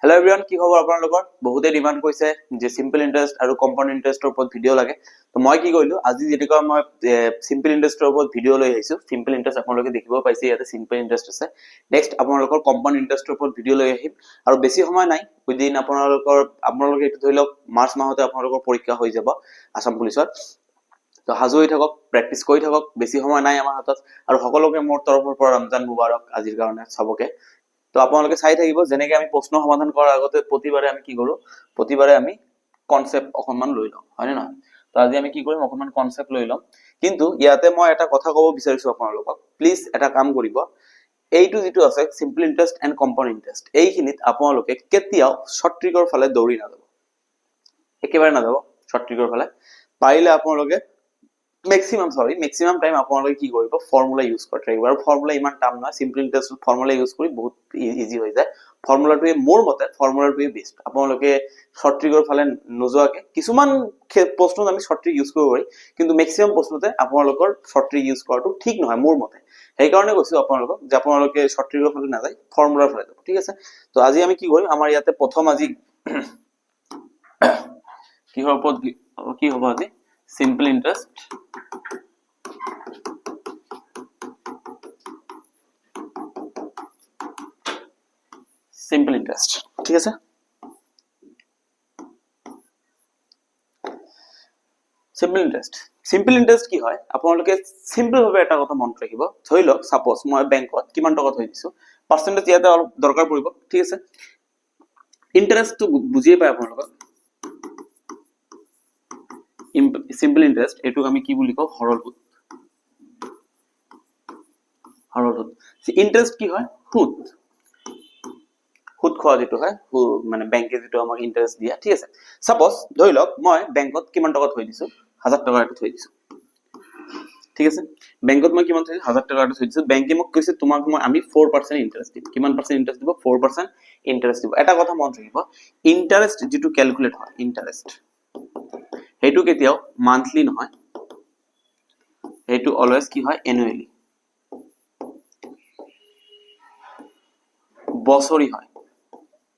hello everyone কি খবৰ আপোনালোকৰ বহুতে ডিমান্ড কৰিছে যে সিম্পল ইন্টাৰেস্ট আৰু কম্পাউন্ড ইন্টাৰেস্টৰ ওপৰত ভিডিও লাগে তো মই কি কৰিলো আজি যেটিকা মই সিম্পল ইন্টাৰেস্টৰ ওপৰত ভিডিও লৈ আহিছো সিম্পল ইন্টাৰেস্ট আপোনালোকে দেখিব পাইছে ইয়াতে সিম্পল ইন্টাৰেস্ট আছে নেক্সট আপোনালোকৰ কম্পাউন্ড ইন্টাৰেস্টৰ ওপৰত ভিডিও লৈ আহিম আৰু বেছি সময় নাই উইদিন আপোনালোকে এটো ধৰি লওক মাৰ্চ মাহতে আপোনালোকৰ পৰীক্ষা হৈ যাব আসাম পুলিচৰ তো হাজু হৈ থাকক প্ৰেক্টিস কৰি থাকক বেছি সময় নাই আমাৰ হাতত আৰু সকলোকে মোৰ তৰফৰ পৰা ৰমজান মুবাৰক আজিৰ কাৰণে সবকে তো আপোনালোকে চাই থাকিব যেনেকৈ আমি প্ৰশ্ন সমাধান কৰাৰ আগতে প্ৰতিবাৰে আমি কি কৰো প্ৰতিবাৰে আমি কনসেপ্ট অকমান লৈ লওঁ হয়নে নহয় তো আজি আমি কি কৰিম অকমান কনসেপ্ট লৈ লম কিন্তু ইয়াতে মই এটা কথা ক'ব বিচাৰিছো আপোনালোকক প্লিজ এটা কাম কৰিব এইটো যেটো আছে simple interest and compound interest এইখিনিত আপোনালোকে কেতিয়াও শৰ্ট ট্ৰিকৰ ফালে দৌৰি নাযাব একেবাৰে নাযাব শৰ্ট ট্ৰিকৰ ফালে পাৰিলে আপোনালোকে maximum time আপোনালোকে কি কৰিব ফৰ্মুলা ইউজ কৰি থাকিব আৰু ফৰ্মুলা ইমান টান নহয় সিম্পল ইন্টাৰেস্ট ফৰ্মুলা ইউজ কৰি বহুত ইজি হৈ যায় ফৰ্মুলাটোৱে মোৰ মতে ফৰ্মুলাটোৱে বেষ্ট আপোনালোকে শৰ্ট ট্ৰিকৰ ফালে নোযোৱাকে কিছুমান প্ৰশ্নত আমি শৰ্ট ট্ৰিক ইউজ কৰিব পাৰি কিন্তু maximum প্ৰশ্নতে আপোনালোকৰ শৰ্ট ট্ৰিক ইউজ কৰাটো ঠিক নহয় মোৰ মতে সেই কাৰণে কৈছো আপোনালোকক যে আপোনালোকে শৰ্ট ট্ৰিকৰ ফালে নাযায় ফৰ্মুলাৰ ফালে যাব ঠিক আছে তো আজি আমি কি কৰিম আমাৰ ইয়াতে প্ৰথম আজি কি হ'ব আজি simple interest ঠিক আছে simple interest কি হয় আপোনালোকে সিম্পল ভাবে এটা কথা মনত ৰাখিব ধৰি লওক সাপোজ মই বেংকত কিমান টকা থৈ দিছো পাৰ্সেন্টেজ ইয়াতে অলপ দৰকাৰ পৰিব ঠিক আছে ইন্টাৰেস্ট তো বুজিয়ে পায় আপোনালোকক সিম্পল ইন্টাৰেস্ট এটু আমি কি বুলি কও হৰল সুদ ইন্টাৰেস্ট কি হয় সুদ খোৱা যেটো হয় মানে ব্যাংকে যেটো আমাক ইন্টাৰেস্ট দিয়া ঠিক আছে সাপোজ ধৰি লওক মই বেংকত কিমান টকা থৈ দিছো 1000 টকা এটা থৈ দিছো ঠিক আছে বেংকত মই কিমান থৈ 1000 টকা এটা থৈ দিছো বেংকে মোক কৈছে তোমাক মই আমি 4% ইন্টারেস্ট দিম কিমান পার্সেন্ট ইন্টারেস্ট দিব 4% ইন্টারেস্ট দিব এটা কথা মনত ৰাখিব ইন্টাৰেস্ট যেটো ক্যালকুলেট হয় ইন্টাৰেস্ট হেতু কেতিয়াও মান্থলি নহয় হেতু অলওয়েজ কি হয় এনুয়ালি বছৰি হয়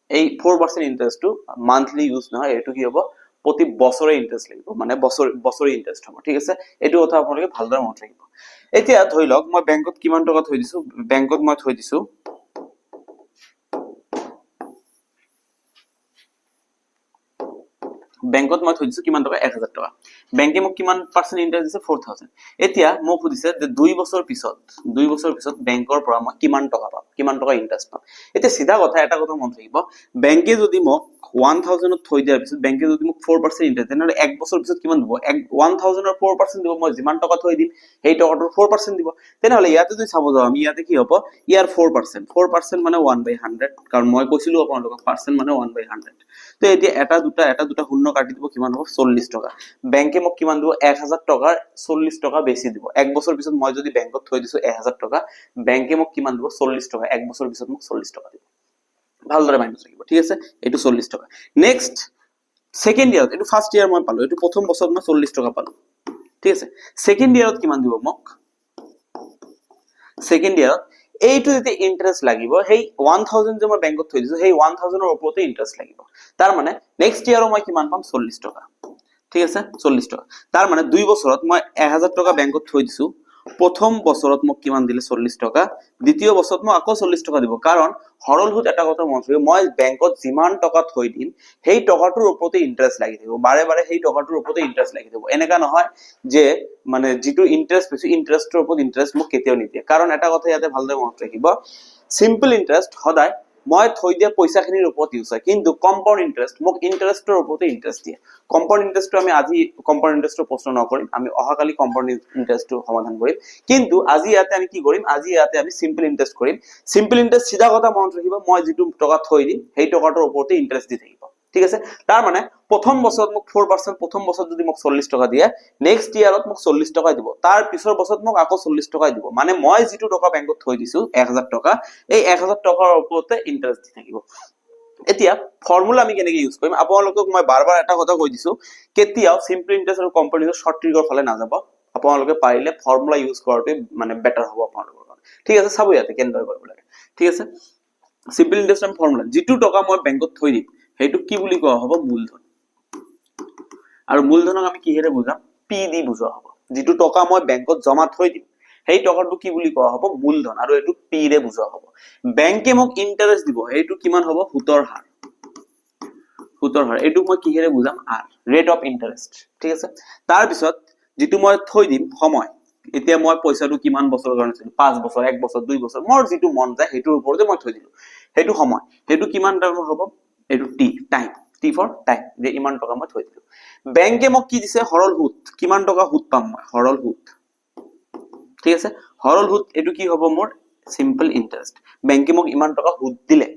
এই 4% ইন্টাৰেস্ট টু মান্থলি ইউজ নহয় এটু কি হ'ব প্ৰতি বছৰে ইন্টাৰেস্ট লাগিব মানে বছৰি ইন্টাৰেস্ট হ'ব ঠিক আছে এটু কথা আপোনালোকে ভালদৰে মনত ৰাখিব এতিয়া ধৰি লওক মই বেংকত কিমান টকা থৈ দিছো বেংকত মই থৈ দিছো বেংকত মই থৈ দিছো কিমান টকা 1000 টকা বেংকে মোক কিমান পার্সেন্ট ইন্টারেস্ট দিছে 4000 এতিয়া মোক সুধিছে যে 2 বছৰ পিছত বেংকৰ পৰা মই কিমান টকা পাম কিমান টকা ইন্টাৰেস্ট পাম এতিয়া সিধা কথা এটা কথা মনত ৰাখিব বেংকে যদি মোক 1000 থৈ দিয়াৰ পিছত বেংকে যদি মোক 4% ইন্টাৰেস্ট তেনেহলে এক বছৰ পিছত কিমান দিব 1000 ৰ 4% দিব মই যিমান টকা থৈ দিম সেই টকাটোৰ 4% দিব তেনেহলে ইয়াতে যদি চাব যাও আমি ইয়াতে কি হ'ব ইয়াৰ 4% মানে 1/100 কাৰণ মই কৈছিলো আপোনালোকক পার্সেন্ট মানে 1/100 তো এতিয়া এটা দুটা শূন্য কাটি দিব কিমান হ'ব 40 টকা বেংকে মোক কিমান দিব 1000 টকাৰ 40 টকা বেছি দিব এক বছৰ পিছত মই যদি বেংকত থৈ দিছো 1000 টকা বেংকে মোক কিমান দিব 40 টকা এক বছৰ পিছত মোক 40 টকা দিব ভালদৰে মাইনাস ৰাখিব ঠিক আছে এটো 40 টকা নেক্সট সেকেন্ড ইয়াৰত এটো ফাৰ্স্ট ইয়াৰ মই পালো এটো প্ৰথম বছৰত মই 40 টকা পালো ঠিক আছে সেকেন্ড ইয়াৰত কিমান দিব মোক সেকেন্ড ইয়াৰত এইটো যেতে ইন্টারেস্ট লাগিব হেই 1000 যে মই বেংকত থৈ দিছো হেই 1000 ৰ ওপৰতে ইন্টাৰেস্ট লাগিব তাৰ মানে নেক্সট ইয়াৰৰ মই কিমান পাম 40 টকা ঠিক আছে 40 টকা তাৰ মানে 2 বছৰত মই 1000 টকা বেংকত থৈ দিছো প্ৰথম বছৰত মোক কিমান দিলে 40 টকা দ্বিতীয় বছৰত মই আকৌ 40 টকা দিব কাৰণ হৰল সুদ এটা কথা মনত ৰাখিব মই বেংকত যিমান টকা থৈ দিম সেই টকাটোৰ ওপৰতে ইন্টাৰেস্ট লাগি থাকিব বাৰে বাৰে সেই টকাটোৰ ওপৰতে ইন্টাৰেস্ট লাগি থাকিব এনেকা নহয় যে মানে যেটো ইন্টাৰেস্ট বেছি ইন্টাৰেস্টৰ ওপৰত ইন্টাৰেস্ট মোক কেতিয়াও নিদিয়ে কাৰণ এটা কথা ইয়াতে ভালদৰে মনত ৰাখিব সিম্পল ইন্টাৰেস্ট সদায় মই থৈ দিয়া পইচাখিনিৰ ওপৰত ইউজ হয় কিন্তু কম্পাউন্ড ইন্টাৰেস্ট মোক ইন্টাৰেস্টৰ ওপৰতে ইন্টাৰেস্ট দিয়ে কম্পাউন্ড ইন্টাৰেস্টটো আমি আজি কম্পাউন্ড ইন্টাৰেস্টৰ প্ৰশ্ন নকৰিম আমি অহাকালি কম্পাউন্ড ইন্টাৰেস্টটো সমাধান কৰিম কিন্তু আজি ইয়াতে আমি কি কৰিম আজি ইয়াতে আমি সিম্পল ইন্টাৰেস্ট কৰিম সিম্পল ইন্টাৰেস্ট সিধা কথা মনত ৰাখিব মই যেটো টকা থৈ দিম সেই টকাটোৰ ওপৰতে ইন্টাৰেস্ট দি থাকিব ঠিক আছে তাৰ মানে প্ৰথম বছৰত মোক 4% প্ৰথম বছৰত যদি মোক 40 টকা দিয়ে নেক্সট ইয়াৰত মোক 40 টকা দিব তাৰ পিছৰ বছৰত মোক আকৌ 40 টকা দিব মানে মই যেটো টকা বেংকত থৈ দিছো 1000 টকা এই 1000 টকাৰ ওপৰতে ইন্টাৰেস্ট দি থাকিব এতিয়া ফৰ্মুলা আমি কেনেকৈ ইউজ কৰিম আপোনালোকক মই বাৰবাৰ এটা কথা কৈ দিছো কেতিয়াও সিম্পল ইন্টাৰেস্ট আৰু কম্পাউন্ড ইন্টাৰেস্ট শৰ্ট ট্ৰিকৰ ফালে নাযাব আপোনালোকে পাৰিলে ফৰ্মুলা ইউজ কৰাটো মানে বেটাৰ হ'ব আপোনালোকৰ কাৰণে ঠিক আছে চাব ইয়াতে কেনেদৰে কৰিব লাগে ঠিক আছে সিম্পল ইন্টাৰেষ্ট ফৰ্মুলা যেটো টকা মই বেংকত থৈ দিম হেইটো কি বুলি কোৱা হ'ব মূলধন আৰু মূলধনক আমি কিহেৰে বুজাম পি দি বুজোৱা হ'ব যেটো টকা মই বেংকত জমা থৈ দিম সেই টকাটো কি বুলি কোৱা হ'ব মূলধন আৰু এটো পি ৰে বুজোৱা হ'ব বেংকে মোক ইন্টাৰেষ্ট দিব এইটো কিমান হ'ব সুতৰ হাৰ এটো মই কিহেৰে বুজাম আৰ ৰেট অফ ইন্টাৰেষ্ট ঠিক আছে তাৰ পিছত যেটো মই থৈ দিম সময় এতিয়া মই পইচাটো কিমান বছৰৰ কাৰণে থৈছো 5 বছৰ 1 বছৰ 2 বছৰ মোৰ যেটো মন যায় হেতুৰ ওপৰতে মই থৈ দিলো হেতু সময় হেতু কিমান টাইম হ'ব এটো টি টাইম টি ফৰ টাইম যে ইমান টকা মই থৈ দিলো বেংকে মোক কি দিছে হৰল সুদ কিমান টকা সুদ পাম মই হৰল সুদ ঠিক আছে হৰল সুদ এটো কি হ'ব মোৰ সিম্পল ইন্টাৰেস্ট বেংকে মোক ইমান টকা সুদ দিলে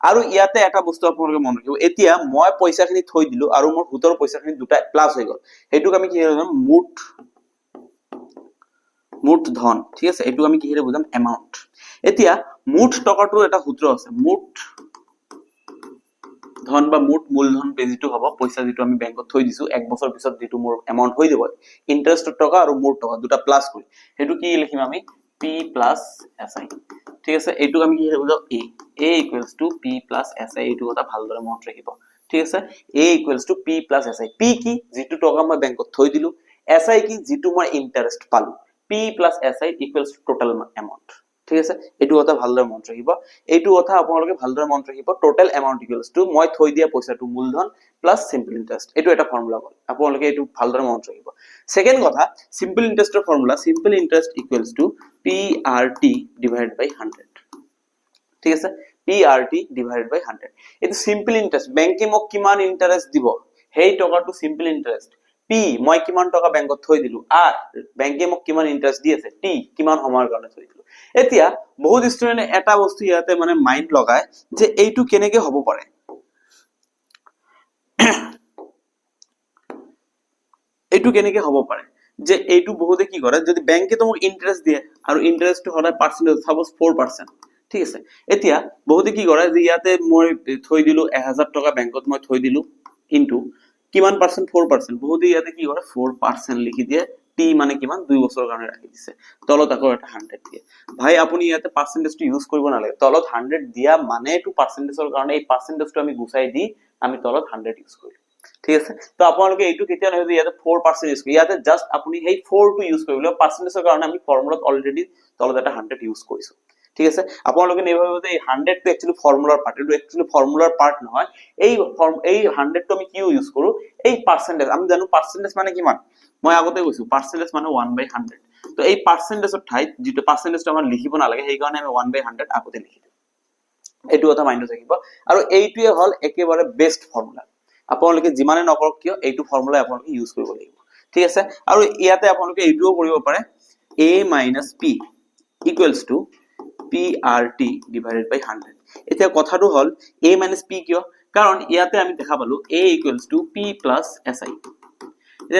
আৰু ইয়াতে এটা বস্তু আপোনালোকে মন ৰাখিব এতিয়া মই পইচাখিনি থৈ দিলো আৰু মোৰ সুতৰ পইচাখিনি দুটা প্লাস হৈ গল হেতুক আমি কি বুজাম মুঠ ধন ঠিক আছে এটো আমি কিহেৰে বুজাম এমাউন্ট এতিয়া মুঠ টকাটোৰ এটা সূত্ৰ আছে মুঠ ধন বা মুঠ মূলধন যেটো হ'ব পইচা যেটো আমি বেংকত থৈ দিছো এক বছৰ পিছত যেটো মোৰ এমাউন্ট হৈ দিব ইন্টাৰেষ্টৰ টকা আৰু মুঠ টকা দুটা প্লাস কৰি হেতু কি লিখিম আমি p si ঠিক আছে এটো আমি কি বুজাও a equals to p si এটো কথা ভালদৰে মনত ৰাখিব ঠিক আছে a equals to p si p কি যেটো টকা মই বেংকত থৈ দিলো si কি যেটো মই ইন্টাৰেষ্ট পালো p si equals to total amount ঠিক আছে এটো কথা ভালদৰে মনত ৰাখিব এটো কথা আপোনালোকে ভালদৰে মনত ৰাখিব টোটাল এমাউন্ট ইকুৱেলস টু মই থৈ দিয়া পইচাটো মূলধন প্লাস সিম্পল ইন্টাৰেস্ট এটো এটা ফৰ্মুলা হ'ল আপোনালোকে এটো ভালদৰে মনত ৰাখিব সেকেন্ড কথা সিম্পল ইন্টাৰেস্টৰ formula simple interest equals to PRT divided by 100 ঠিক আছে PRT divided by 100 এটো সিম্পল ইন্টারেস্ট বেংকে মোক কিমান ইন্টারেস্ট দিব হেই টকাটো সিম্পল ইন্টারেস্ট P মই কিমান টকা বেংকত থৈ দিলো আর বেংকে মোক কিমান ইন্টারেস্ট দি আছে T কিমান সময়ৰ কাৰণে থৈ দিলো এতিয়া বহুত ষ্টুডেন্টে এটা বস্তু ইয়াতে মানে মাইন্ড লগায় যে এইটো কেনেকে হ'ব পাৰে এইটো কেনেকে হ'ব পাৰে যে এইটো বহুতে কি কৰে যদি বেংকে তোমাক ইন্টাৰেস্ট দিয়ে আৰু ইন্টাৰেস্টটো হলাই পাৰ্সেন্টেজ সাপোজ 4% ঠিক আছে এতিয়া বহুতে কি কৰে যে ইয়াতে মই থৈ দিলো 1000 টকা বেংকত মই থৈ দিলো ইনটু কিমান পার্সেন্ট 4% বহুতে ইয়াতে কি কৰে 4% লিখি দিয়ে টি মানে কিমান 2 বছৰৰ কাৰণে ৰাখি দিছে তলত আকৌ এটা 100 দিয়ে ভাই আপুনি ইয়াতে পাৰ্সেন্টেজটো ইউজ কৰিব নালাগে তলত 100 দিয়া মানে এটো পাৰ্সেন্টেজৰ কাৰণে এই পাৰ্সেন্টেজটো আমি গুছাই দি আমি তলত 100 ইউজ কৰিলো ঠিক আছে তো আপোনালোকে এইটো কেতিয়া নহয় যে ইয়াতে 4% ইউজ কৰি ইয়াতে জাস্ট আপুনি হেই 4 টো ইউজ কৰিব পাৰ্সেন্টেজৰ কাৰণে আমি ফৰ্মুলাত অলৰেডি তলত এটা 100 ইউজ কৰিছো ঠিক আছে আপোনালোকে নেভাবিব যে এই 100 টো একচুয়ালি ফৰ্মুলাৰ পাৰ্ট এটো একচুয়ালি ফৰ্মুলাৰ পাৰ্ট নহয় এই 100 টো আমি কিউ ইউজ কৰো এই পার্সেন্টেজ আমি জানো পার্সেন্টেজ মানে কিমান মই আগতে কৈছো পার্সেন্টেজ মানে 1/100 তো এই পাৰ্সেন্টেজৰ ঠাইত যেটো পাৰ্সেন্টেজটো আমাৰ লিখিব নালাগে সেই কাৰণে আমি 1/100 আগতে লিখি দিম এটো কথা মাইন্ডত ৰাখিব আৰু এইটোৱে হল একেবাৰে বেস্ট ফৰ্মুলা আপোনালোকে যিমানে নকৰক কিয় এইটো ফৰ্মুলা আপোনালোকে ইউজ কৰিব লাগিব ঠিক আছে আৰু ইয়াতে আপোনালোকে এইটোও কৰিব পাৰে a - p equals to PRT divided by 100 এতিয়া কথাটো হল a - p কিয় কাৰণ ইয়াতে আমি দেখা পালো a equals to p plus si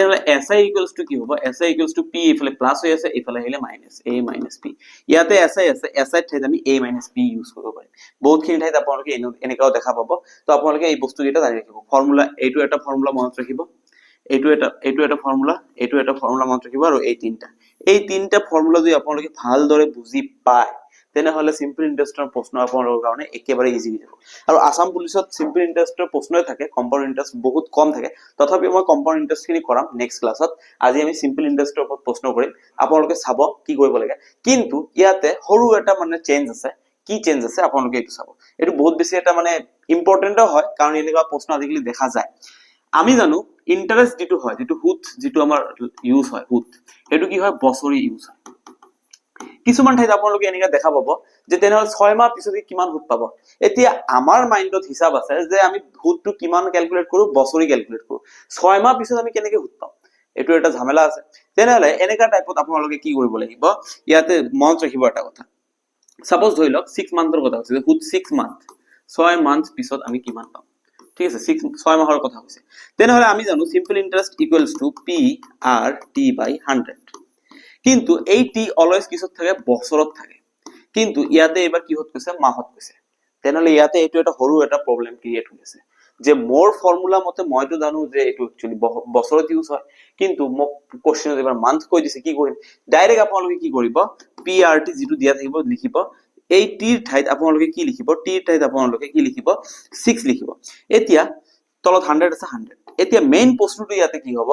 এতিয়া si equals to কি হ'ব si equals to p ইফালে প্লাস হৈ আছে ইফালে আহিলে মাইনাস a - p ইয়াতে si আছে si ঠাইত আমি a - p ইউজ কৰিব পাৰিম বহুতখিনি ঠাইত আপোনালোকে এনেকাও দেখা পাব তো আপোনালোকে এই বস্তু কেইটা জানি ৰাখিব ফৰ্মুলা এইটো এটা ফৰ্মুলা মনত ৰাখিব এইটো এটা ফৰ্মুলা মনত ৰাখিব আৰু এই তিনটা ফৰ্মুলা যদি আপোনালোকে ভালদৰে বুজি পায় তেনেহলে সিম্পল ইন্টাৰেস্টৰ প্ৰশ্ন আপোনালোকৰ কাৰণে একেবাৰে ইজি হৈ যাব আৰু আসাম পুলিচত সিম্পল ইন্টাৰেস্টৰ প্ৰশ্নই থাকে কম্পাউণ্ড ইন্টাৰেস্ট বহুত কম থাকে তথাপি মই কম্পাউণ্ড ইন্টাৰেস্ট খিনি কৰাম নেক্সট ক্লাছত আজি আমি সিম্পল ইন্টাৰেস্টৰ ওপৰত প্ৰশ্ন কৰিম আপোনালোকে চাব কি কৰিব লাগে কিন্তু ইয়াতে সৰু এটা মানে চেঞ্জ আছে কি চেঞ্জ আছে আপোনালোকে এইটো চাব এটো বহুত বেছি এটা মানে ইম্পৰ্টেন্ট হয় কাৰণ এনেকুৱা প্ৰশ্ন আজিকালি দেখা যায় আমি জানো ইন্টাৰেস্ট যেটো হয় যেটো সুদ যেটো আমাৰ ইউজ হয় সুদ হেতু কি হয় বছৰি ইউজ হয় কিছুমান ঠাইত আপোনালোকে এনেকা দেখা পাব যে তেনেহলে 6 মাহ পিছত কিমান সুদ পাব এতিয়া আমাৰ মাইন্ডত হিসাব আছে যে আমি সুদটো কিমান ক্যালকুলেট কৰো বছৰি ক্যালকুলেট কৰো 6 মাহ পিছত আমি কেনেকে সুদ পাম এটো এটা ঝামেলা আছে তেনেহলে এনেকা টাইপত আপোনালোকে কি কৰিব লাগিব ইয়াতে মনত ৰাখিব এটা কথা সাপোজ ধৰি লওক 6 মান্থৰ কথা আছে সুদ 6 মান্থ 6 মান্থ পিছত আমি কিমান পাম ঠিক আছে 6 মাহৰ কথা হৈছে তেনেহলে আমি জানো simple interest equals to PRT by 100 কিন্তু এই টি অলওয়েজ কিছত থাকে বছৰত থাকে কিন্তু ইয়াতে এবাৰ কিহত কৈছে মাহত কৈছে তেনেহলে ইয়াতে এটো এটা সৰু এটা প্ৰবলেম ক্ৰিয়েট হৈছে যে মোৰ ফৰ্মুলা মতে মইতো জানো যে এটো একচুয়ালি বছৰত ইউজ হয় কিন্তু মোক কোশ্চেনত এবাৰ মান্থ কৈ দিছে কি কৰিম ডাইৰেক্ট আপোনালোকে কি কৰিব PRT যেটো দিয়া থাকিব লিখিব এই টিৰ ঠাইত আপোনালোকে কি লিখিব টিৰ ঠাইত আপোনালোকে কি লিখিব 6 লিখিব এতিয়া তলত 100 আছে 100 এতিয়া মেইন প্ৰশ্নটো ইয়াতে কি হ'ব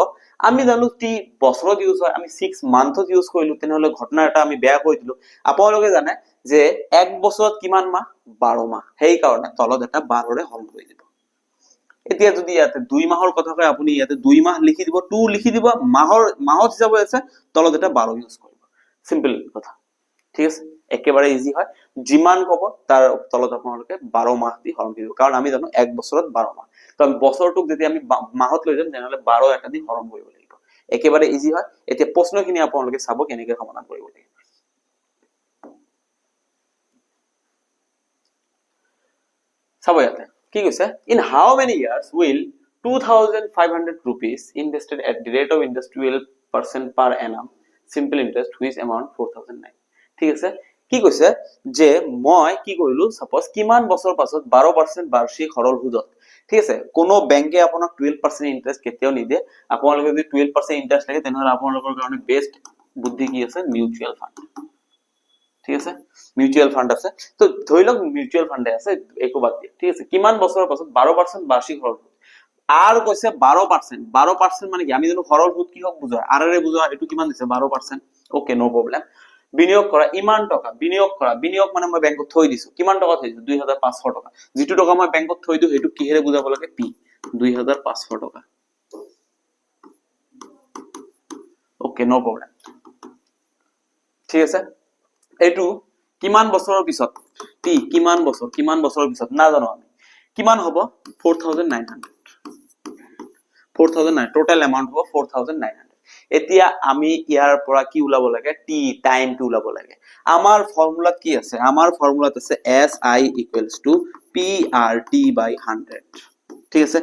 আমি জানো টি বছৰত ইউজ হয় আমি 6 মান্থত ইউজ কৰিলো তেনেহলে ঘটনা এটা আমি বেয়া কৰি দিলো আপোনালোকে জানে যে এক বছৰত কিমান মাহ 12 মাহ সেই কাৰণে তলত এটা 12 ৰে হৰণ কৰি দিব এতিয়া যদি ইয়াতে 2 মাহৰ কথা কয় আপুনি ইয়াতে 2 মাহ লিখি দিব 2 লিখি দিব মাহত হিচাপে আছে তলত এটা 12 ইউজ কৰিব সিম্পল কথা ঠিক আছে একেবাৰে ইজি হয় যিমান কব তাৰ তলত আপোনালোকে 12 মাহ দি হৰণ কৰিব কাৰণ আমি জানো এক বছৰত 12 মাহ তো আমি বছৰটোক যদি আমি মাহত লৈ যাম তেনেহলে 12 এটা দি হৰণ কৰিব লাগিব একেবাৰে ইজি হয় এতিয়া প্ৰশ্নখিনি আপোনালোকে চাব কেনেকৈ সমাধান কৰিব লাগিব চাব ইয়াতে কি কৈছে in how many years will 2500 rupees invested at the rate of interest 12% per annum simple interest which amount 4009 ঠিক আছে কি কৈছে যে মই কি কৰিলো সাপোজ কিমান বছৰ পাছত 12% বাৰ্ষিক সৰল সুদত ঠিক আছে কোনো বেংকে আপোনাক 12% ইন্টাৰেস্ট কেতিয়াও নিদিয়ে আপোনালোকে যদি 12% ইন্টাৰেস্ট লাগে তেনেহলে আপোনালোকৰ কাৰণে বেস্ট বুদ্ধি কি আছে মিউচুৱেল ফান্ড ঠিক আছে মিউচুৱেল ফান্ড আছে তো ধৰি লওক মিউচুৱেল ফান্ডে আছে একো বাদ দিয়ে ঠিক আছে কিমান বছৰৰ পাছত 12% বাৰ্ষিক সৰল সুদ আৰ কৈছে 12% মানে কি আমি জানো সৰল সুদ কি হক বুঝায় আর এর বুঝায় এটু কিমান দিছে 12% ওকে নো প্রবলেম বিনিয়োগ করা ইমান টাকা বিনিয়োগ মানে মই ব্যাংকত থৈ দিছো কিমান টাকা থৈ দিছো 2500 টাকা যেটো টাকা মই ব্যাংকত থৈ দিও এটু কিহেৰে বুঝাব লাগে পি 2500 টাকা ওকে নো প্ৰবলেম ঠিক আছে এটু কিমান বছৰৰ পিছত পি কিমান বছৰৰ পিছত না জানো আমি কিমান হ'ব 4900 টোটাল এমাউন্ট হ'ব 4900 এতিয়া আমি ইয়াৰ পৰা কি উলাব লাগে টি টাইম টু উলাব লাগে আমাৰ ফৰ্মুলাত কি আছে আমাৰ ফৰ্মুলাত আছে SI = PRT / 100 ঠিক আছে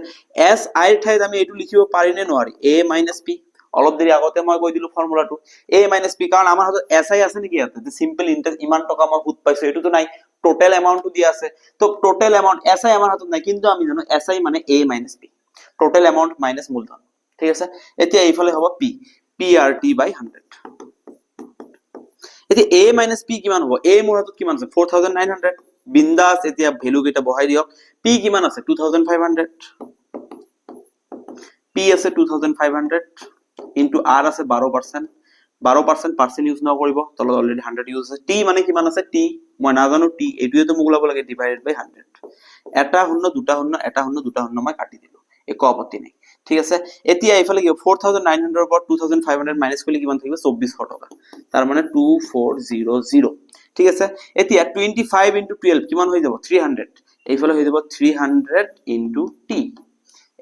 SI ঠাইত আমি এটু লিখিব পাৰি নে নোৱাৰি A - P অলপ দেৰি আগতে মই কৈ দিলো ফৰ্মুলাটো A - P কাৰণ আমাৰ হাতত SI আছে নেকি ইয়াতে যে সিম্পল ইন্টারেস্ট ইমান টকা মই সুদ পাইছো এটু তো নাই টোটাল এমাউন্টটো দিয়া আছে তো টোটাল এমাউন্ট SI আমাৰ হাতত নাই কিন্তু আমি জানো SI মানে A - P total amount minus মূলধন ঠিক আছে এতিয়া এইফালে হ'ব P PRT / 100 এতিয়া A - P কিমান হ'ব A মোৰ হাতত কিমান আছে 4900 বিন্দাস এতিয়া ভ্যালু কেটা বহাই দিয়ক P কিমান আছে 2500 P আছে 2500 into R আছে 12% ইউজ ন কৰিব তলত অলৰেডি 100 ইউজ আছে T মানে কিমান আছে T মই না জানো T এটুয়ে তো মোক ওলাব লাগে ডিভাইডেড বাই 100 এটা শূন্য দুটা শূন্য এটা শূন্য দুটা শূন্য মই কাটি দিলো একো আপত্তি নাই ঠিক আছে এতিয়া এইফালে কি 4900 ৰ পৰা 2500 মাইনাস কৰিলে কিমান থাকিব 2400 টকা তাৰ মানে 2400 ঠিক আছে এতিয়া 25 * 12 কিমান হৈ যাব 300 এইফালে হৈ যাব 300 * T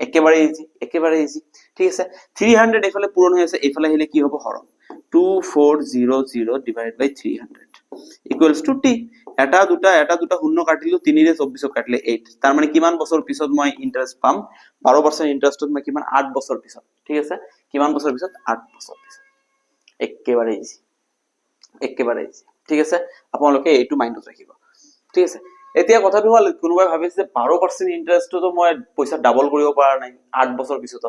একেবাৰে ইজি ঠিক আছে 300 এইফালে পূৰণ হৈ আছে এইফালে আহিলে কি হ'ব হৰণ 2400 ডিভাইড বাই 300 ইকুৱেলস টু T এটা দুটা শূন্য কাটিলো 3 ৰে 24 কাটিলে 8 তাৰ মানে কিমান বছৰ পিছত মই ইন্টাৰেস্ট পাম 12% ইন্টাৰেস্টত মই কিমান 8 বছৰ পিছত ঠিক আছে কিমান বছৰ পিছত 8 বছৰ পিছত একেবাৰে ইজি ঠিক আছে আপোনালোকে এইটো মাইন্ডত ৰাখিব ঠিক আছে এতিয়া কথাটো হল কোনোবাই ভাবিছে 12% ইন্টাৰেস্টটো তো মই পইচা ডাবল কৰিব পৰা নাই 8 বছৰ পিছত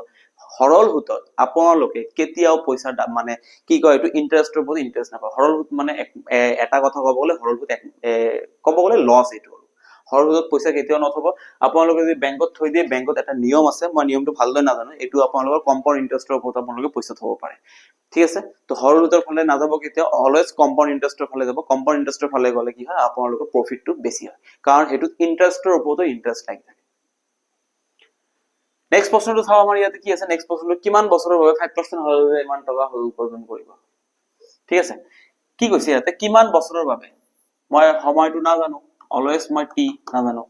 সৰল সুতত আপোনালোকে কেতিয়াও পইচা মানে কি কয় এটো ইন্টাৰেস্টৰ ওপৰত ইন্টাৰেস্ট নাপায় সৰল সুত মানে এটা কথা ক'ব গলে সৰল সুত ক'ব গলে লস এটো সৰল সুতত পইচা কেতিয়াও নথব আপোনালোকে যদি বেংকত থৈ দিয়ে বেংকত এটা নিয়ম আছে মই নিয়মটো ভালদৰে নাজানো এটো আপোনালোকৰ কম্পাউণ্ড ইন্টাৰেস্টৰ ওপৰত আপোনালোকে পইচা থব পাৰে ঠিক আছে তো সৰল সুতৰ ফালে না যাব কেতিয়া অলৱেজ কম্পাউণ্ড ইন্টাৰেস্টৰ ফালে যাব কম্পাউণ্ড ইন্টাৰেস্টৰ ফালে গলে কি হয় আপোনালোকৰ প্ৰফিটটো বেছি হয় কাৰণ হেতু ইন্টাৰেস্টৰ ওপৰতো ইন্টাৰেস্ট লাগি থাকে নেক্সট প্ৰশ্নটো চাও আমাৰ ইয়াতে কি আছে নেক্সট প্ৰশ্নটো কিমান বছৰৰ বাবে 5% হলে ইমান টকা উপাৰ্জন কৰিব ঠিক আছে কি কৈছে ইয়াতে কিমান বছৰৰ বাবে মই সময়টো না জানো অলৱেজ মই টি না জানো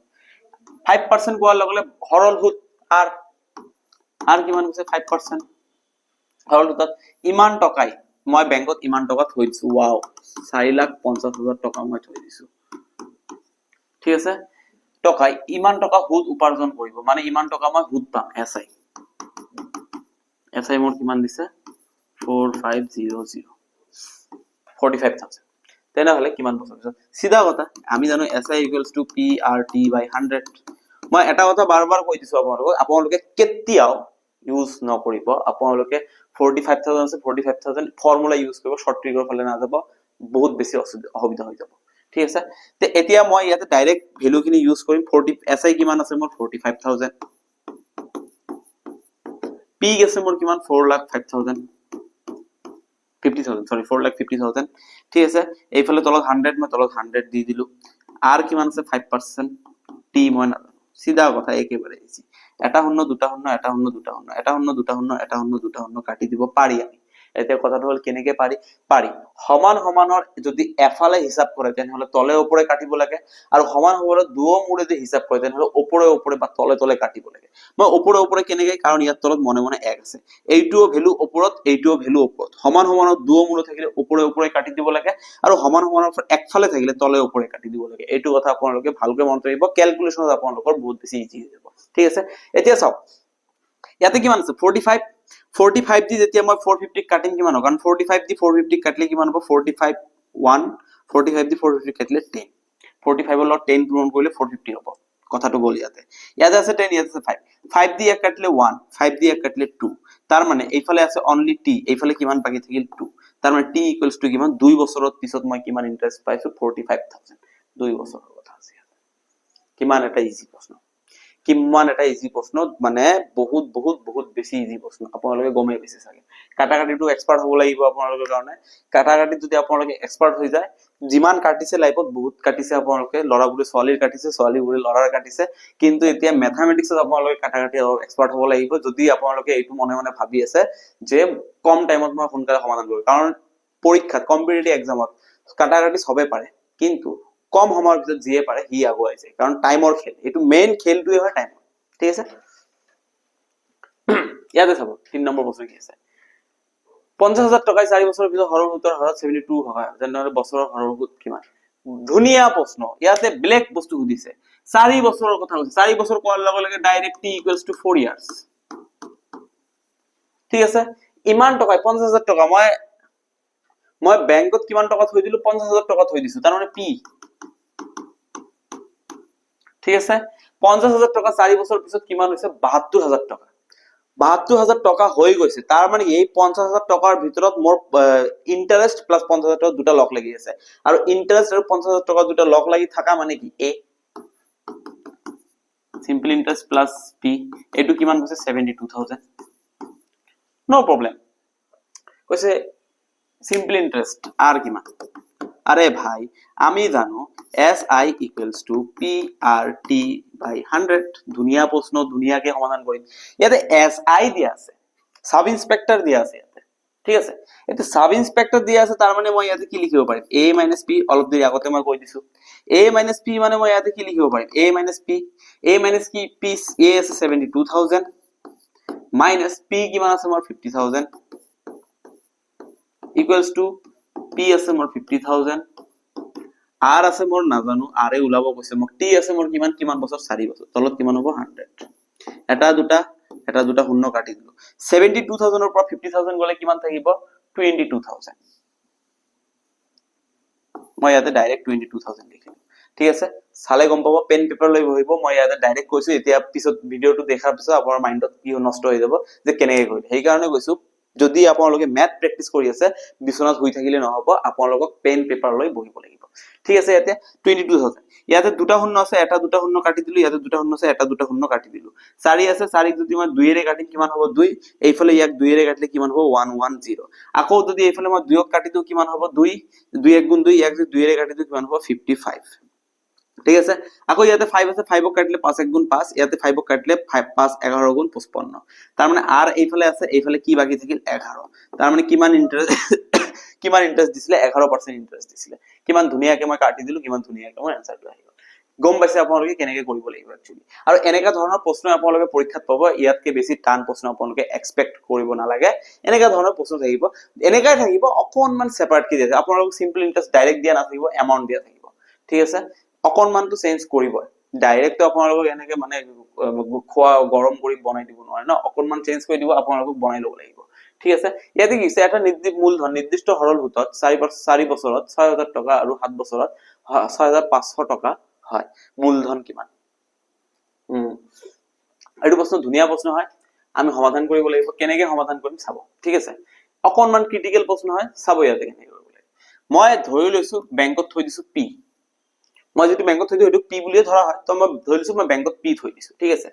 5% কোৱাৰ লগে লগে সৰল সুত আৰ কিমান কৈছে 5% সৰল সুতত ইমান টকাই মই বেংকত ইমান টকা থৈ দিছো ওয়াও 4,50,000 টকা মই থৈ দিছো ঠিক আছে টকা ইমান টকা সুদ উপাৰ্জন কৰিব মানে ইমান টকা মই সুদ পাম এসআই মোৰ কিমান দিছে 4500 45000 তেনেহলে কিমান বছৰ পিছত সিধা কথা আমি জানো SI = PRT / 100 মই এটা কথা বাৰবাৰ কৈ দিছো আপোনালোকে কেতিয়াও ইউজ নকৰিব আপোনালোকে 45000 আছে 45000 ফৰ্মুলা ইউজ কৰিব শৰ্ট ট্ৰিকৰ ফালে না যাব বহুত বেছি অসুবিধা হৈ যাব ঠিক আছে তে এতিয়া মই ইয়াতে ডাইৰেক্ট ভ্যালু খিনি ইউজ কৰিম 40 এসআই কিমান আছে মোৰ 45000 পি আছে মোৰ কিমান 4,05,000 50,000 সরি 4,50,000 ঠিক আছে এইফালে তলত 100 মই তলত 100 দি দিলু আর কিমান আছে 5% টি মই না সিধা কথা একেবারে ইজি এটা শূন্য দুটা শূন্য এটা শূন্য দুটা শূন্য এটা শূন্য দুটা শূন্য এটা শূন্য দুটা শূন্য কাটি দিব পারি আমি এতিয়া কথাটো হল কেনেকে পারি পারি সমান সমানৰ যদি এফালে হিসাব কৰে তেনহলে তলে ওপৰে কাটিব লাগে আৰু সমান সমানৰ দুও মূৰে যদি হিসাব কৰে তেনহলে ওপৰে ওপৰে বা তলে তলে কাটিব লাগে মই ওপৰে ওপৰে কেনেকে কাৰণ ইয়াত তলত মনে মনে এক আছে এইটোও ভ্যালু ওপৰত এইটোও ভ্যালু ওপৰত সমান সমানৰ দুও মূৰে থাকিলে ওপৰে ওপৰে কাটি দিব লাগে আৰু সমান সমানৰ একফালে থাকিলে তলে ওপৰে কাটি দিব লাগে এইটো কথা আপোনালোকে ভালকৈ মনত ৰাখিব ক্যালকুলেশনত আপোনালোকৰ বহুত বেছি ইজি হৈ যাব ঠিক আছে এতিয়া চাওক ইয়াতে কিমান আছে 45 দি যেতিয়া মই 450 কাটিম কিমান হ'ব কাৰণ 45 দি 450 কাটলে কিমান হ'ব 45 1 45 দি 450 কাটলে 10 45 ৰ লগত 10 পূৰণ কৰিলে 450 হ'ব কথাটো গল ইয়াতে আছে 10 ইয়াতে আছে 5 5 দি 1 কাটলে 1 5 দি 1 কাটলে 2 তাৰ মানে এইফালে আছে অনলি টি এইফালে কিমান বাকি থাকিল 2 তাৰ মানে টি ইকুৱেলস টু কিমান 2 বছৰত পিছত মই কিমান ইন্টাৰেস্ট পাইছো 45000 2 বছৰৰ কথা আছে কিমান এটা ইজি প্ৰশ্ন কিমান এটা ইজি প্ৰশ্ন মানে বহুত বহুত বহুত বেছি ইজি প্ৰশ্ন আপোনালোকে গমে পাইছে চাগে কাটাকাটিটো এক্সপাৰ্ট হ'ব লাগিব আপোনালোকৰ কাৰণে কাটাকাটিত যদি আপোনালোকে এক্সপাৰ্ট হৈ যায় যিমান কাটিছে লাইফত বহুত কাটিছে আপোনালোকে লৰাবোৰে ছোৱালীৰ কাটিছে ছোৱালীবোৰে লৰাৰ কাটিছে কিন্তু এতিয়া ম্যাথমেটিক্সত আপোনালোকে কাটাকাটি এক্সপার্ট হ'ব লাগিব যদি আপোনালোকে এইটো মনে মনে ভাবি আছে যে কম টাইমত মই সোনকালে সমাধান কৰিম কাৰণ পৰীক্ষাত কম্পিটিটিভ এক্সামত কাটাকাটি সবে পাৰে কিন্তু কম সময়ৰ ভিতৰত যিয়ে পাৰে হি আগুৱাই যায় কাৰণ টাইমৰ খেল এটো মেইন খেলটোই হয় টাইম ঠিক আছে ইয়াতে চাব 3 নম্বৰ প্ৰশ্ন কি আছে 50000 টকা 4 বছৰৰ ভিতৰত হৰৰ উত্তৰ হৰত 72 হয় যেনে বছৰৰ হৰৰ সুত কিমান ধুনিয়া প্ৰশ্ন ইয়াতে ব্লেক বস্তু সুধিছে 4 বছৰৰ কথা কৈছে 4 বছৰ কোৱাৰ লগে লগে ডাইৰেক্ট t = 4 ইয়াৰ্স ঠিক আছে ইমান টকা 50000 টকা মই বেংকত কিমান টকা থৈ দিলো 50000 টকা থৈ দিছো তাৰ মানে p ঠিক আছে 50000 টকা 4 বছৰ পিছত কিমান হৈছে 72000 টকা 72000 টকা হৈ গৈছে তাৰ মানে এই 50000 টকাৰ ভিতৰত মোৰ ইন্টাৰেস্ট প্লাস 50000 টকা দুটা লগ লাগি আছে আৰু ইন্টাৰেস্ট আৰু 50000 টকা দুটা লগ লাগি থাকা মানে কি a simple interest plus p এটো কিমান হৈছে 72000 নো প্রবলেম কৈছে সিম্পল ইন্টারেস্ট আর কিমান আরে ভাই আমি জানো SI = PRT/100 ধুনিয়া প্রশ্ন ধুনিয়াকে সমাধান কৰিম ইয়াতে SI দিয়া আছে সাব ইন্সপেক্টৰ দিয়া আছে ইয়াতে ঠিক আছে এতে সাব ইন্সপেক্টৰ দিয়া আছে তাৰ মানে মই ইয়াতে কি লিখিব পাৰিম A - P অলপ দেৰি আগতে মই কৈ দিছো A - P মানে মই ইয়াতে কি লিখিব পাৰিম A - P P A আছে 72000 minus P কিমান আছে মোৰ 50000 equals to P আছে মোৰ 50000 R আছে মোৰ নাজানো R এ উলাব কৈছে মোক T আছে মোৰ কিমান বছৰ 4 বছৰ তলত কিমান হ'ব 100 এটা দুটা শূন্য কাটি দিলো 72000 ৰ পৰা 50000 গলে কিমান থাকিব 22000 মই ইয়াতে ডাইৰেক্ট 22000 লিখিম ঠিক আছে সালে গম পাব পেন পেপাৰ লৈ বহিব মই ইয়াতে ডাইৰেক্ট কৈছো এতিয়া পিছত ভিডিওটো দেখাৰ পিছত আপোনাৰ মাইন্ডত কি নষ্ট হৈ যাব যে কেনেকৈ কৰিলে সেই কাৰণে কৈছো যদি আপোনালোকে ম্যাথ প্ৰেক্টিস কৰি আছে বিছনাত হৈ থাকিলে নহব আপোনালোকক পেন পেপাৰ লৈ বহিব লাগিব ঠিক আছে ইয়াতে 22000 ইয়াতে দুটা শূন্য আছে এটা দুটা শূন্য কাটি দিলো ইয়াতে দুটা শূন্য আছে এটা দুটা শূন্য কাটি দিলো 4 আছে 4 যদি মই 2 এৰে কাটিম কিমান হ'ব 2 এইফালে ইয়াক 2 এৰে কাটিলে কিমান হ'ব 110 আকৌ যদি এইফালে মই 2ক কাটি দিও কিমান হ'ব 2 2 1 গুণ 2 ইয়াক যদি 2 এৰে কাটি দিও কিমান হ'ব 55 ঠিক আছে আকৌ ইয়াতে 5 আছে 5ক কাটিলে 5 1 গুণ 5 ইয়াতে 5ক কাটিলে 5 11 গুণ 55 তাৰ মানে r এইফালে আছে এইফালে কি বাকি থাকিল 11 তাৰ মানে কিমান ইন্টাৰেস্ট দিছিলে 11% ইন্টাৰেস্ট দিছিলে কিমান ধুনিয়াকে মই কাটি দিলো কিমান ধুনিয়াকে মই আনসাৰটো আহি গল গম পাইছে আপোনালোকে কেনেকৈ কৰিব লাগিব একচুয়ালি আৰু এনেকা ধৰণৰ প্ৰশ্ন আপোনালোকে পৰীক্ষাত পাব ইয়াতকে বেছি টান প্ৰশ্ন আপোনালোকে এক্সপেক্ট কৰিব নালাগে এনেকা ধৰণৰ প্ৰশ্ন থাকিব এনেকাই থাকিব অকনমান সেপাৰেট কি দিয়ে আপোনালোক সিম্পল ইন্টাৰেস্ট ডাইৰেক্ট দিয়া নাথাকিব এমাউন্ট দিয়া থাকিব ঠিক আছে অকনমানটো চেঞ্জ কৰিব ডাইৰেক্ট আপোনালোক এনেকে মানে খোৱা গৰম কৰি বনাই দিব নোৱাৰে না অকনমান চেঞ্জ কৰি দিব আপোনালোক বনাই লব লাগিব ঠিক আছে ইয়াতে কি আছে এটা মূলধন নিৰ্দিষ্ট হৰল হুতত 4 বছৰত 6000 টকা আৰু 7 বছৰত 6500 টকা হয় মূলধন কিমান এইটো প্ৰশ্ন ধুনিয়া প্ৰশ্ন হয় আমি সমাধান কৰিব লাগিব কেনেকৈ সমাধান কৰিম চাব ঠিক আছে অকনমান ক্ৰিটিকেল প্ৰশ্ন হয় চাব ইয়াতে কেনেকৈ কৰিব লাগিব মই ধৰি লৈছো বেংকত থৈ দিছো P মই যেটো বেংকত থৈ দিও এটো পি বুলিয়ে ধৰা হয় তো মই ধৰি লৈছো মই বেংকত পি থৈ দিছো ঠিক আছে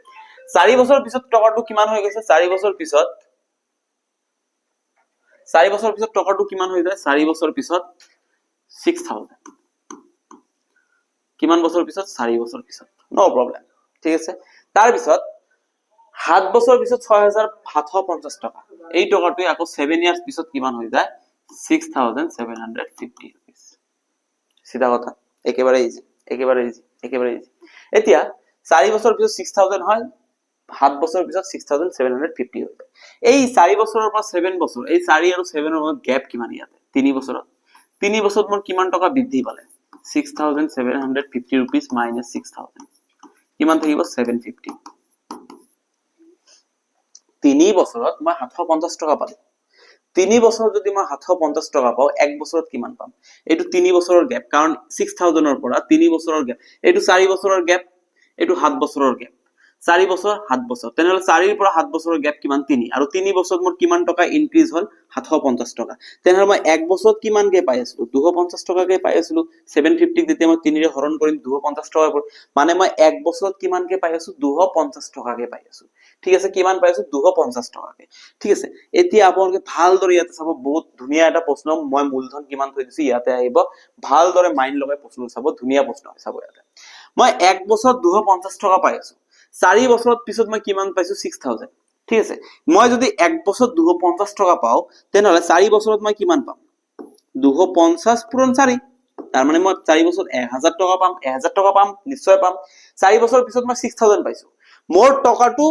4 বছৰৰ পিছত টকাটো কিমান হৈ গৈছে 4 বছৰ পিছত 4 বছৰ পিছত টকাটো কিমান হৈ যায় 4 বছৰ পিছত 6000 কিমান বছৰ পিছত 4 বছৰ পিছত নো প্ৰবলেম ঠিক আছে তাৰ পিছত 7 বছৰ পিছত 6750 টকা এই টকাটো আকৌ 7 ইয়ার্স পিছত কিমান হৈ যায় 6750 rupees সিধা কথা একেবারে ইজি এতিয়া 4 বছৰ পিছত 6000 হয় 7 বছৰ পিছত 6750 হৈ যায় এই 4 বছৰৰ পৰা 7 বছৰ এই 4 আৰু 7 ৰ মাজত গ্যাপ কিমান ইয়াতে 3 বছৰত 3 বছৰত মোৰ কিমান টকা বৃদ্ধি পালে 6750 rupees minus 6000 কিমান থাকিব 750 3 বছৰত মই 750 টকা পালো 3 বছৰ যদি মই 750 টকা পাও 1 বছৰত কিমান পাম এটো 3 বছৰৰ গ্যাপ কাৰণ 6000 ৰ পৰা 3 বছৰৰ গ্যাপ এটো 4 বছৰৰ গ্যাপ এটো 7 বছৰৰ গ্যাপ 4 বছৰ 7 বছৰ তেনেহলে 4 ৰ পৰা 7 বছৰৰ গ্যাপ কিমান 3 আৰু 3 বছৰত মোৰ কিমান টকা ইনক্ৰিজ হল 750 টকা তেনেহলে মই 1 বছৰত কিমান কে পাই আছিলো 250 টকা কে পাই আছিলো 750 যেতিয়া মই 3 ৰে হৰণ কৰিম 250 টকা মানে মই 1 বছৰত কিমান কে পাই আছো 250 টকা কে পাই আছো ঠিক আছে কিমান পাই আছো 250 টকা কে ঠিক আছে এতিয়া আপোনালোকে ভালদৰে ইয়াতে চাব বহুত ধুনিয়া এটা প্ৰশ্ন মই মূলধন কিমান থৈ দিছি ইয়াতে আহিব ভালদৰে মাইন্ড লগাই প্ৰশ্ন চাব ধুনিয়া প্ৰশ্ন চাব ইয়াতে মই 1 বছৰত 250 টকা পাই আছো 4 বছৰত পিছত মই কিমান পাইছো 6000 ঠিক আছে মই যদি 1 বছৰত 250 টকা পাও তেনেহলে 4 বছৰত মই কিমান পাম 250 পূৰণ 4 তাৰ মানে মই 4 বছৰত 1000 টকা পাম নিশ্চয় পাম 4 বছৰ পিছত মই 6000 পাইছো মোৰ টকাটো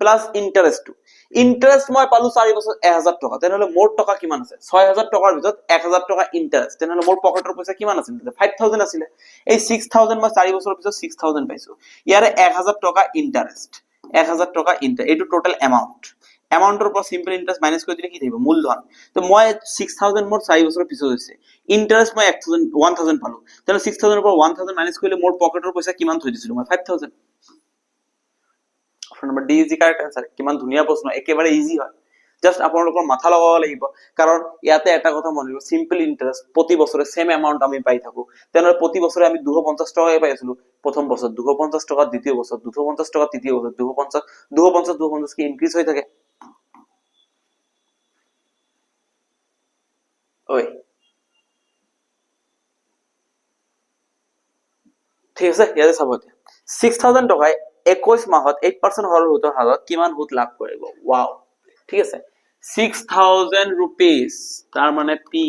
প্লাস ইন্টাৰেস্ট মই পালো 4 বছৰ 1000 টকা তেনেহলে মোৰ টকা কিমান আছে 6000 টকাৰ ভিতৰত 1000 টকা ইন্টাৰেস্ট তেনেহলে মোৰ পকেটৰ পইচা কিমান আছিল 5000 আছিল এই 6000 মই 4 বছৰৰ পিছত 6000 পাইছো ইয়াৰে 1000 টকা ইন্টাৰেস্ট 1000 টকা এইটো টোটাল এমাউন্টৰ পৰা সিম্পল ইন্টাৰেস্ট মাইনাস কৰি দিলে কি থাকিব মূলধন তো মই 6000 মোৰ 4 বছৰৰ পিছত হৈছে ইন্টাৰেস্ট মই 1000 পালো তেনে 6000 ৰ পৰা 1000 মাইনাস কৰিলে মোৰ পকেটৰ পইচা কিমান থৈ দিছিলো মই 5000 option number D is the correct answer কিমান ধুনিয়া প্ৰশ্ন একেবাৰে ইজি হয় জাস্ট আপোনালোকৰ মাথা লগাব লাগিব কাৰণ ইয়াতে এটা কথা মন ৰাখিব সিম্পল ইন্টাৰেস্ট প্ৰতি বছৰে সেম এমাউন্ট আমি পাই থাকো তেনে প্ৰতি বছৰে আমি 250 টকা পাই আছিলো প্ৰথম বছৰ 250 টকা দ্বিতীয় বছৰ 250 টকা তৃতীয় বছৰ 250 কি ইনক্রিজ হৈ থাকে ওই ঠিক আছে ইয়াতে চাব 6000 টকায় 21 মাহত 8% সুতৰ হাৰত কিমান সুত লাভ কৰিব ওয়াও ঠিক আছে 6000 rupees তাৰ মানে পি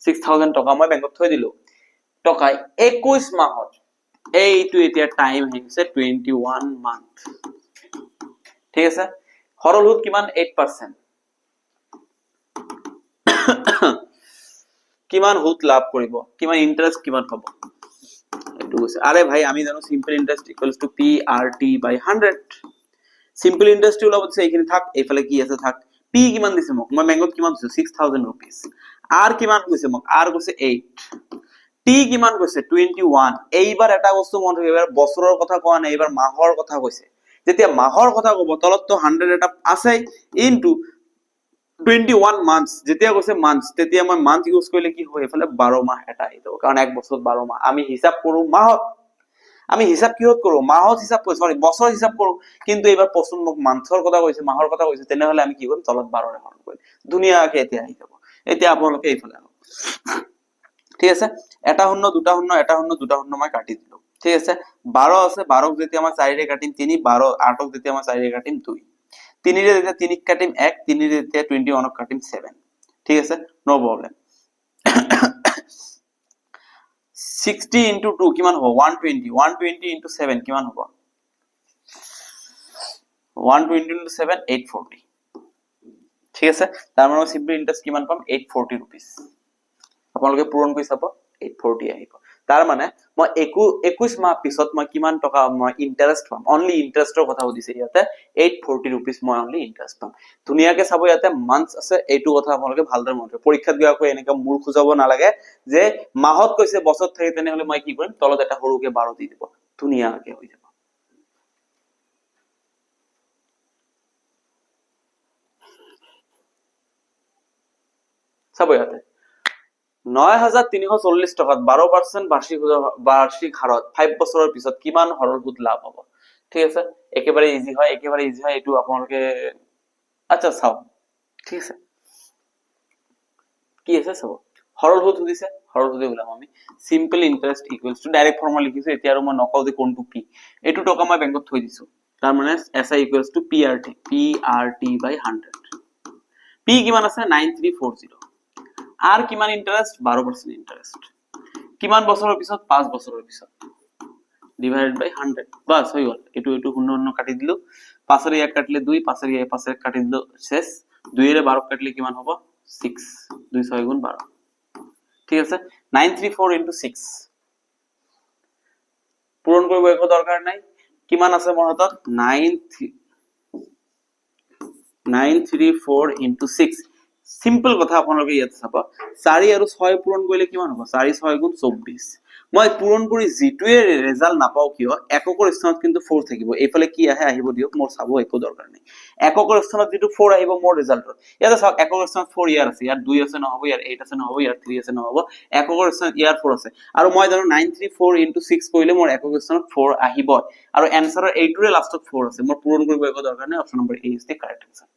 6000 টকা মই বেংকত থৈ দিলো টকাই 21 মাহত এইটো এতিয়া টাইম হৈছে 21 মান্থ ঠিক আছে সৰল সুত কিমান 8% কিমান সুত লাভ কৰিব কিমান ইন্টারেস্ট কিমান পাব এটো আছে আরে ভাই আমি জানো simple interest equals to P R T by 100 simple interest ওলাব দিছে এইখিনি থাক এইফালে কি আছে থাক পি কিমান দিছে মোক মই বেংকত কিমান দিছো 6000 rupees আর কিমান কৈছে মোক আর কৈছে 8 টি কিমান কৈছে 21 এইবাৰ এটা বস্তু মন ৰাখিব এবাৰ বছৰৰ কথা কোৱা নাই এবাৰ মাহৰ কথা কৈছে যেতিয়া মাহৰ কথা কব তলত তো 100 এটা আছে ইনটু 21 months যেতিয়া কৈছে months তেতিয়া মই month ইউজ কৰিলে কি হয় এফালে 12 মাহ এটা আহি যাব কাৰণ এক বছৰত 12 মাহ আমি হিসাব কৰো মাহত আমি হিসাব কিহত কৰো মাহত হিসাব কৰো সৰি বছৰ হিসাব কৰো কিন্তু এবাৰ প্ৰশ্ন মোক মান্থৰ কথা কৈছে মাহৰ কথা কৈছে তেনেহলে আমি কি কৰিম তলত 12 ৰে হৰণ কৰিম ধুনিয়াকে এতিয়া আহি যাব এতিয়া আপোনালোকে এইফালে আহক ঠিক আছে এটা শূন্য দুটা শূন্য এটা শূন্য দুটা শূন্য মই কাটি দিলো ঠিক আছে 12 আছে 12 ক যেতিয়া মই 4 ৰে কাটিম 3 12 8 ক যেতিয়া মই 4 ৰে কাটিম 2 3 ৰে যেতিয়া 3 ক কাটিম 1 3 ৰে যেতিয়া 21 ক কাটিম 7 ঠিক আছে নো প্রবলেম 60 into 2 কিমান হ'ব 120 120 into 7 কিমান হ'ব 120 into 7 840 ঠিক আছে তাৰ মানে সিম্পল ইন্টাৰেস্ট কিমান পাম 840 rupees আপোনালোকে পূৰণ কৰি চাব 840 আহিব তাৰ মানে মই 21 মাহ পিছত মই কিমান টকা মই ইন্টাৰেস্ট পাম অনলি ইন্টাৰেস্টৰ কথা কৈছে ইয়াতে 840 rupees মই অনলি ইন্টাৰেস্ট পাম ধুনিয়াকে চাব ইয়াতে মান্থস আছে এইটো কথা আপোনালোকে ভালদৰে মন ৰাখিব পৰীক্ষাত গৈ এনেকা মূৰ খুজাব নালাগে যে মাহত কৈছে বছৰ থাকে তেনেহলে মই কি কৰিম তলত এটা সৰুকে 12 দি দিব ধুনিয়াকে হৈ যাব চাব ইয়াতে 9340 টকাত 12% বাৰ্ষিক হাৰত 5 বছৰৰ পিছত কিমান সৰল সুদ লাভ হ'ব ঠিক আছে একেবাৰে ইজি হয় এটো আপোনালোকে আচ্ছা চাও ঠিক আছে কি আছে চাও সৰল সুদ সুধিছে সৰল সুদে ওলাম আমি simple interest equals to direct formula লিখিছো এতিয়া আৰু মই নকও যে কোনটো পি এটো টকা মই বেংকত থৈ দিছো তাৰ মানে SI equals to PRT by 100 P কিমান আছে 9340 আর কিমান ইন্টারেস্ট 12% ইন্টারেস্ট কিমান বছৰৰ পিছত 5 বছৰৰ পিছত ডিভাইডেড বাই 100 বাস হৈ গল এটো শূন্য কাটি দিলো 5 এর 1 কাটলে 2 5 এর 5 এর কাটি দিলো শেষ 2 এর 12 কাটলে কিমান হ'ব 6 2 6 গুণ 12 ঠিক আছে 934 into 6 পূরণ কৰিব একো দৰকাৰ নাই কিমান আছে মোৰ হাতত 934 into 6 সিম্পল কথা আপোনালোকে ইয়াত চাব 4 আৰু 6 পূৰণ কৰিলে কিমান হ'ব 4 6 গুণ 24 মই পূৰণ কৰি জিটোৱে ৰিজাল্ট নাপাও কিয় এককৰ স্থানত কিন্তু 4 থাকিব এইফালে কি আহে আহিব দিওক মোৰ চাব একো দৰকাৰ নাই এককৰ স্থানত যেটো 4 আহিব মোৰ ৰিজাল্টৰ ইয়াতে চাওক একৰ স্থানত 4 ইয়াৰ আছে ইয়াৰ 2 আছে নহব ইয়াৰ 8 আছে নহব ইয়াৰ 3 আছে নহব একৰ স্থানত ইয়াৰ 4 আছে আৰু মই জানো 934 into 6 কৰিলে মোৰ একৰ স্থানত 4 আহিব আৰু এনসাৰৰ এইটোৰে লাষ্টত 4 আছে মোৰ পূৰণ কৰিব একো দৰকাৰ নাই option number A is the correct answer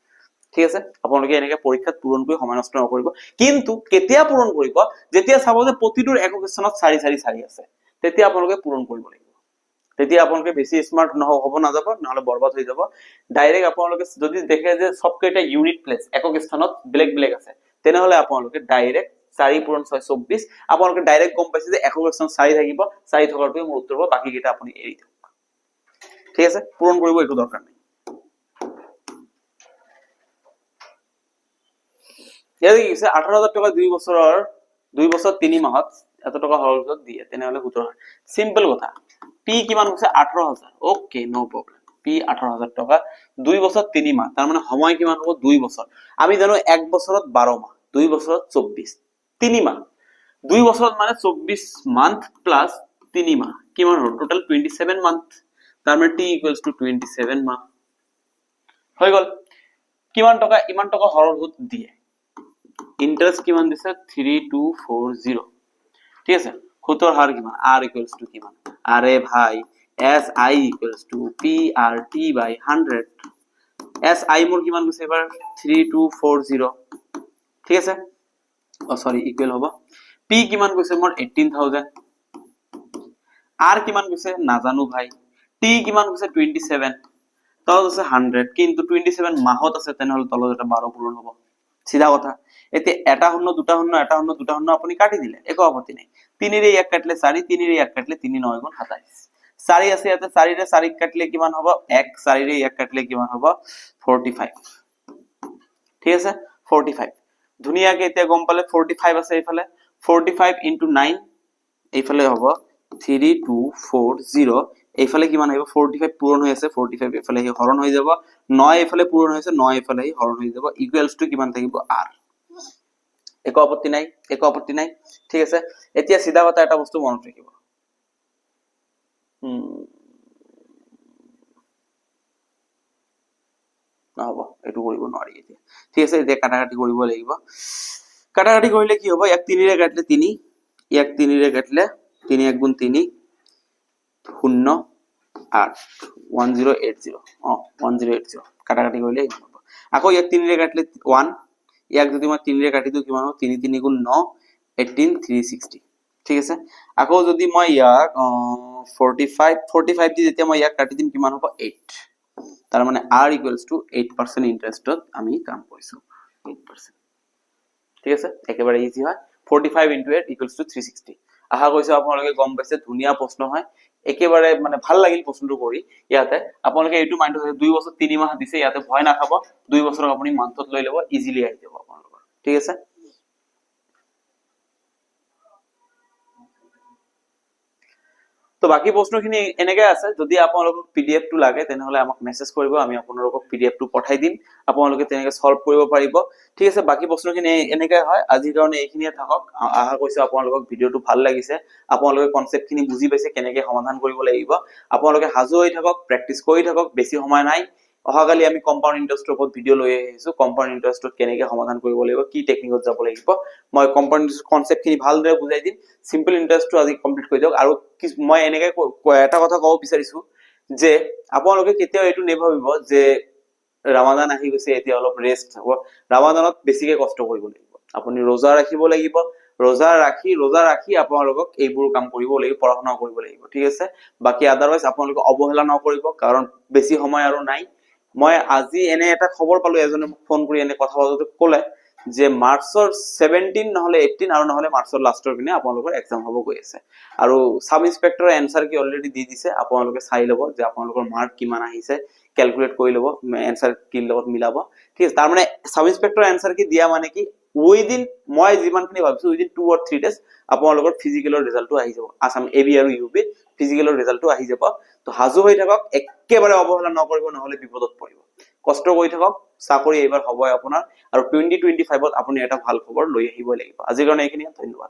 ঠিক আছে আপোনালোকে এনেকৈ পৰীক্ষাত পূৰণ কৰি সময় নষ্ট নকৰিব কিন্তু কেতিয়া পূৰণ কৰিব যেতিয়া চাব যে প্ৰতিটোৰ একক স্থানত 4 4 4 আছে তেতিয়া আপোনালোকে পূৰণ কৰিব লাগিব তেতিয়া আপোনালোকে বেছি স্মাৰ্ট হ'ব না যাব নহলে বৰবাদ হৈ যাব ডাইৰেক্ট আপোনালোকে যদি দেখে যে সবকেইটা ইউনিট প্লেস একক স্থানত ব্লেক আছে তেনেহলে আপোনালোকে ডাইৰেক্ট 4 পূৰণ 6 24 আপোনালোকে ডাইৰেক্ট গম পাইছে যে একক স্থানত 4 থাকিব 4 থকাৰটোৱে মোৰ উত্তৰ হ'ব বাকি কেইটা আপুনি এৰি দিয়ক ঠিক আছে পূৰণ কৰিব একো দৰকাৰ নাই ইয়াতে কি আছে 18000 টাকা 2 বছৰ 3 মাহত এত টাকা হলছত দিয়ে তেনেহলে উত্তৰ সিম্পল কথা পি কিমান হৈছে 18000 ওকে নো প্ৰবলেম পি 18000 টাকা 2 বছৰ 3 মাহ তাৰ মানে সময় কিমান হ'ব 2 বছৰ আমি জানো 1 বছৰত 12 মাহ 2 বছৰত 24 3 মাহ 2 বছৰত মানে 24 মান্থ প্লাস 3 মাহ কিমান হ'ল টোটাল 27 মান্থ তাৰ মানে t = 27 মাহ হৈ গল কিমান টাকা ইমান টাকা হৰল সুদ দিয়ে ইন্টাৰেস্ট কিমান দিছে 3240 ঠিক আছে সুতৰ হাৰ কিমান r = কিমান আৰে ভাই SI = PRT by 100 SI মোৰ কিমান গৈছে এবাৰ 3240 ঠিক আছে সৰি ইকুয়াল হ'ব P কিমান গৈছে মোৰ 18000 R কিমান গৈছে নাজানো ভাই T কিমান গৈছে 27 তলত আছে 100 কিন্তু 27 মাহত আছে তেনেহলে তলত এটা 12 পূৰণ হ'ব সিধা কথা এতে এটা শূন্য দুটা শূন্য এটা শূন্য দুটা শূন্য আপুনি কাটি দিলে একো আপত্তি নাই 3 এর 1 কাটলে 4 3 এর 1 কাটলে 3 9 গুণ 27 4 আছে ইয়াতে 4 এর 4 কাটলে কিমান হ'ব 1 4 এর 1 কাটলে কিমান হ'ব 45 ঠিক আছে 45 ধুনিয়াকে এতিয়া গম পালে 45 আছে এইফালে 45 into 9 এইফালে হ'ব 3240 এইফালে কিমান আহিব 45 পূৰণ হৈ আছে 45 এইফালে হৰণ হৈ যাব 9 এইফালে পূৰণ হৈছে 9 এইফালে হৰণ হৈ যাব ইকুৱেলস টু কিমান থাকিব r একো আপত্তি নাই ঠিক আছে এতিয়া সিধা কথা এটা বস্তু মনত ৰাখিব না হ'ব এটো কৰিব নোৱাৰি এতিয়া ঠিক আছে এতিয়া কাটাকাটি কৰিব লাগিব কাটাকাটি কৰিলে কি হ'ব 1 3 ৰে কাটলে 3 1 3 ৰে কাটলে 3 1 গুণ 3 0 8 1080 1080 কাটাকাটি কৰিলে আকৌ 1 3 ৰে কাটলে 1 ইয়াক যদি মই 3 ৰে কাটি দিও কিমান হ'ব 3 3 গুণ 9 18 360 ঠিক আছে আকৌ যদি মই ইয়াক 45 দি যেতিয়া মই ইয়াক কাটি দিম কিমান হ'ব 8 তাৰ মানে r = 8% ইন্টাৰেস্টত আমি কাম কৰিছো 8% ঠিক আছে একেবাৰে ইজি হয় 45 into 8 = 360 আহা কৈছে আপোনালোকে গম পাইছে ধুনিয়া প্ৰশ্ন হয় একেবাৰে মানে ভাল লাগিল প্ৰশ্নটো কৰি ইয়াতে আপোনালোকে এইটো মাইন্ড আছে 2 বছৰ 3 মাহ দিছে ইয়াতে ভয় না খাব 2 বছৰক আপুনি মান্থত লৈ লব ইজিলি আহি যাব আপোনালোকৰ ঠিক আছে তো বাকি প্ৰশ্নখিনি এনেকৈ আছে যদি আপোনালোকক পিডিএফ টো লাগে তেনেহলে আমাক মেসেজ কৰিব আমি আপোনালোকক পিডিএফ টো পঠাই দিম আপোনালোকে তেনেকৈ সলভ কৰিব পাৰিব ঠিক আছে বাকি প্ৰশ্নখিনি এনেকৈ হয় আজিৰ কাৰণে এইখিনিয়ে থাকক আহা কৈছে আপোনালোকক ভিডিওটো ভাল লাগিছে আপোনালোকে কনসেপ্টখিনি বুজি পাইছে কেনেকৈ সমাধান কৰিব লাগিব আপোনালোকে হাজু হৈ থাকক প্ৰেক্টিস কৰি থাকক বেছি সময় নাই অহাকালি আমি কম্পাউণ্ড ইণ্টাৰেষ্টৰ ওপৰত ভিডিঅ' লৈ আহিছো কম্পাউণ্ড ইণ্টাৰেষ্টত কেনেকৈ সমাধান কৰিব লাগিব কি টেকনিকত যাব লাগিব মই কম্পাউণ্ড ইণ্টাৰেষ্ট কনচেপ্টখিনি ভালদৰে বুজাই দিম সিম্পল ইণ্টাৰেষ্টটো আজি কমপ্লিট কৰি দিয়ক আৰু মই এনেকৈ এটা কথা ক'ব বিচাৰিছো যে আপোনালোকে কেতিয়াও এইটো নেভাবিব যে ৰামাদান আহি গৈছে এতিয়া অলপ ৰেষ্ট হ'ব ৰামাদানত বেছিকৈ কষ্ট কৰিব লাগিব আপুনি ৰোজা ৰাখিব লাগিব ৰোজা ৰাখি আপোনালোকক এইবোৰ কাম কৰিব লাগিব পঢ়া শুনা কৰিব লাগিব ঠিক আছে বাকি আদাৰৱাইজ আপোনালোকে অৱহেলা নকৰিব কাৰণ বেছি সময় আৰু নাই মই আজি এনে এটা খবৰ পালো এজনে মোক ফোন কৰি এনে কথা পাতোতে ক'লে যে মাৰ্চৰ 17 নহলে 18 আৰু নহলে মাৰ্চৰ লাষ্টৰ পিনে আপোনালোকৰ এক্সাম হ'ব গৈ আছে আৰু সাব ইন্সপেক্টৰৰ এনসাৰ কি অলৰেডি দি দিছে আপোনালোকে চাই ল'ব যে আপোনালোকৰ মাৰ্ক কিমান আহিছে ক্যালকুলেট কৰি ল'ব এনসাৰ কি লগত মিলাব ঠিক আছে তাৰ মানে সাব ইন্সপেক্টৰৰ এনসাৰ কি দিয়া মানে কি উইদিন মই যিমানখিনি ভাবিছো উইদিন 2 or 3 days আপোনালোকৰ ফিজিক্যালৰ ৰিজাল্টটো আহি যাব আসাম এবি আৰু ইউবি ফিজিক্যালৰ ৰিজাল্টটো আহি যাব তো হাজু হৈ থাকক একেবাৰে অৱহেলা নকৰিব নহলে বিপদত পৰিব কষ্ট কৰি থাকক চাকৰি এইবাৰ হ'বই আপোনাৰ আৰু 2025 ত আপুনি এটা ভাল খবৰ লৈ আহিব লাগিব আজিৰ কাৰণে এইখিনি ধন্যবাদ